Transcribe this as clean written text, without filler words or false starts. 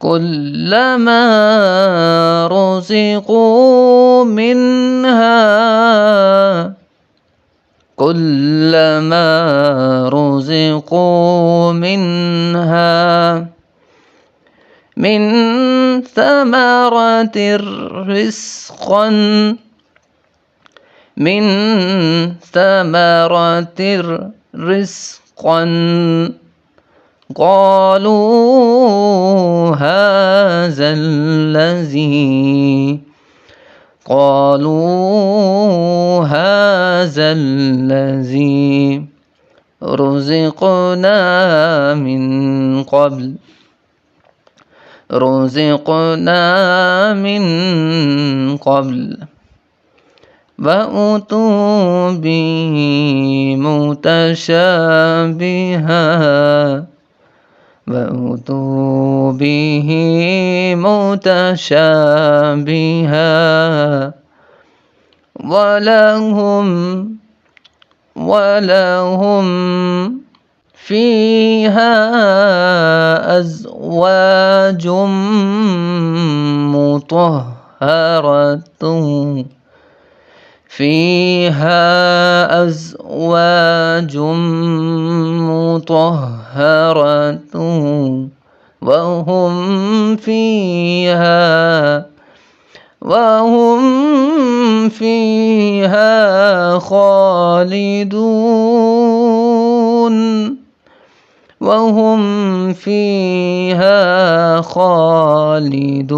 كلما رزقوا منها من ثمرة رزقا قالوا هذا الذي رزقنا من قبل وأتوا به متشابها ولهم فيها أزواج مطهرة وهم فيها خالدون